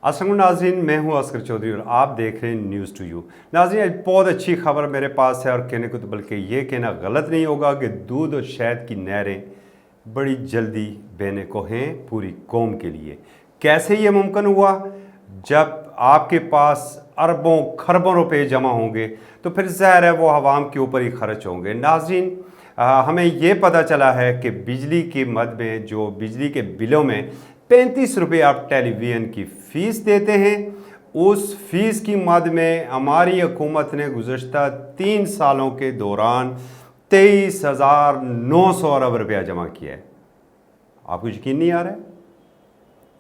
अस्सलाम नाज़रीन, मैं हूं अस्कर चौधरी और आप देख रहे हैं न्यूज़ टू यू। नाज़रीन, आज बहुत अच्छी खबर मेरे पास है और कहने को तो बल्कि ये कहना गलत नहीं होगा कि दूध और शहद की नहरें बड़ी जल्दी बहने को हैं पूरी कौम के लिए। कैसे ये मुमकिन हुआ? जब आपके पास अरबों खरबों रुपए जमा होंगे तो फिर ज़ाहिर है वो आवाम के ऊपर ही खर्च होंगे। नाज़रीन, हमें ये पता चला है कि बिजली की मद में जो बिजली के बिलों में 35 रुपये आप टेलीविज़न की फ़ीस देते हैं, उस फ़ीस की मद में हमारी हुकूमत ने गुज़श्ता 3 सालों के दौरान 23,900 अरब रुपया जमा किया है। आपको यकीन नहीं आ रहा है?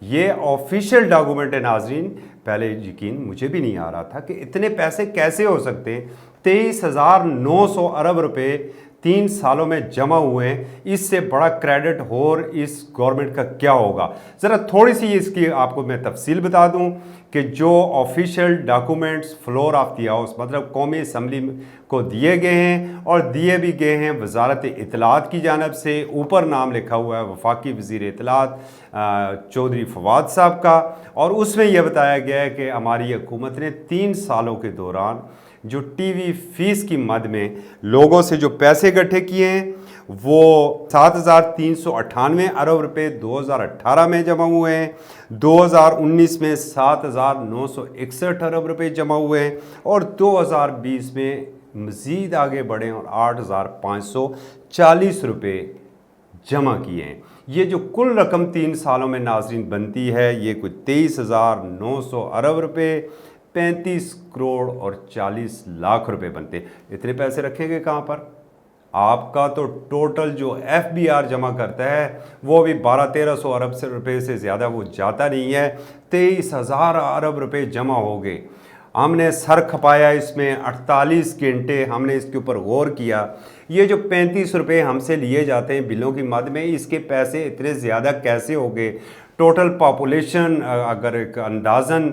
ये ऑफिशियल डॉक्यूमेंट है नाज़रीन। पहले यकीन मुझे भी नहीं आ रहा था कि इतने पैसे कैसे हो सकते हैं। 23,900 अरब रुपए 3 सालों में जमा हुए हैं। इससे बड़ा क्रेडिट और इस गवर्नमेंट का क्या होगा? ज़रा थोड़ी सी इसकी आपको मैं तफसील बता दूं कि जो official documents floor of the house मतलब कौमी असम्बली को दिए गए हैं और दिए भी गए हैं वजारत इत्तलात की जानब से। ऊपर नाम लिखा हुआ है वफाकी वज़ीर इत्तलात चौधरी फवाद साहब का, और उसमें यह बताया गया है कि हमारी हुकूमत ने 3 सालों के दौरान जो टीवी फीस की मद में लोगों से जो पैसे इकट्ठे किए हैं वो 7,398 अरब रुपए 2018 में जमा हुए हैं, 2019 में 7,961 अरब रुपए जमा हुए हैं और 2020 में मज़ीद आगे बढ़े और 8,540 रुपए जमा किए हैं। ये जो कुल रकम 3 सालों में नाज़रीन बनती है ये कोई 23,900 अरब रुपए 35 करोड़ और 40 लाख रुपए बनते। इतने पैसे रखेंगे कहाँ पर? आपका तो टोटल जो FBR जमा करता है वो भी 1200-1300 अरब से रुपए से ज़्यादा वो जाता नहीं है। 23,000 अरब रुपए जमा हो गए। हमने सर खपाया इसमें 48 घंटे हमने इसके ऊपर गौर किया। ये जो 35 रुपये हमसे लिए जाते हैं बिलों की मद में, इसके पैसे इतने ज़्यादा कैसे हो गए? टोटल पॉपुलेशन अगर एक अंदाज़न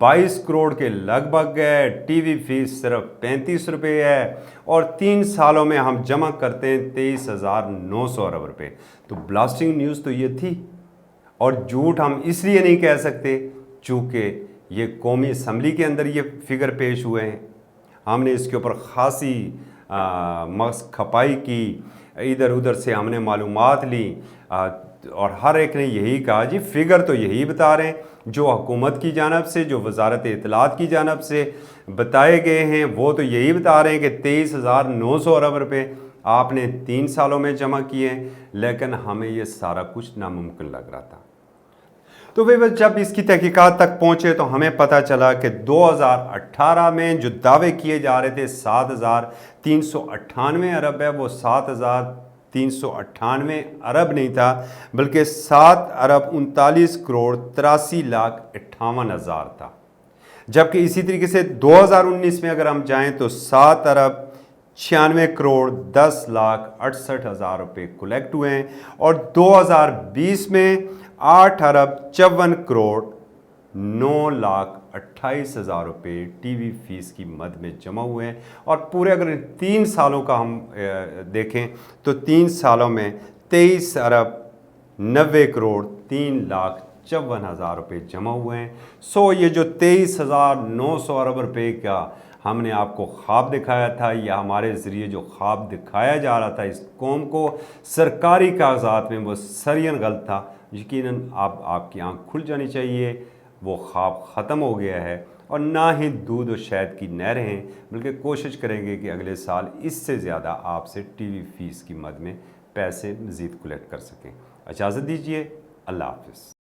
22 करोड़ के लगभग है, टीवी फीस सिर्फ 35 रुपये है और 3 सालों में हम जमा करते हैं 23,900 अरब रुपये। तो ब्लास्टिंग न्यूज़ तो ये थी, और झूठ हम इसलिए नहीं कह सकते चूँकि ये कौमी असम्बली के अंदर ये फिगर पेश हुए हैं। हमने इसके ऊपर ख़ासी मस्क खपाई की, इधर उधर से हमने मालूमात ली और हर एक ने यही कहा जी फिगर तो यही बता रहे हैं जो हुकूमत की जानब से, जो वजारत इत्तलात की जानब से बताए गए हैं वो तो यही बता रहे हैं कि 23,900 अरब रुपये आपने 3 सालों में जमा किए हैं। लेकिन हमें ये सारा कुछ नामुमकिन लग रहा था। तो वे जब इसकी तहकीकात तक पहुँचे तो हमें पता चला कि 2018 में जो दावे किए जा रहे थे 7,398 अरब है, वो 7,398 अरब नहीं था बल्कि 7 अरब 39 करोड़ 83 लाख 58 हज़ार था। जबकि इसी तरीके से 2019 में अगर हम जाएं तो 7 अरब 96 करोड़ 10 लाख 68 हज़ार रुपये कलेक्ट हुए हैं और 2020 में 8 अरब 54 करोड़ 9 लाख 28 हज़ार रुपये टीवी फीस की मद में जमा हुए हैं। और पूरे अगर 3 सालों का हम देखें तो 3 सालों में 23 अरब 90 करोड़ 3 लाख 54 हज़ार रुपये जमा हुए हैं। सो ये जो 23,900 अरब रुपये का हमने आपको ख्वाब दिखाया था या हमारे ज़रिए जो ख्वाब दिखाया जा रहा था इस कौम को सरकारी कागजात में, वो सरियन गलत था। यकीनन आपकी आंख खुल जानी चाहिए, वो ख्वाब ख़त्म हो गया है और ना ही दूध और शहद की नहरें हैं, बल्कि कोशिश करेंगे कि अगले साल इससे ज़्यादा आपसे टीवी फीस की मद में पैसे मज़ीद कलेक्ट कर सकें। इजाज़त दीजिए, अल्लाह हाफ़िज़।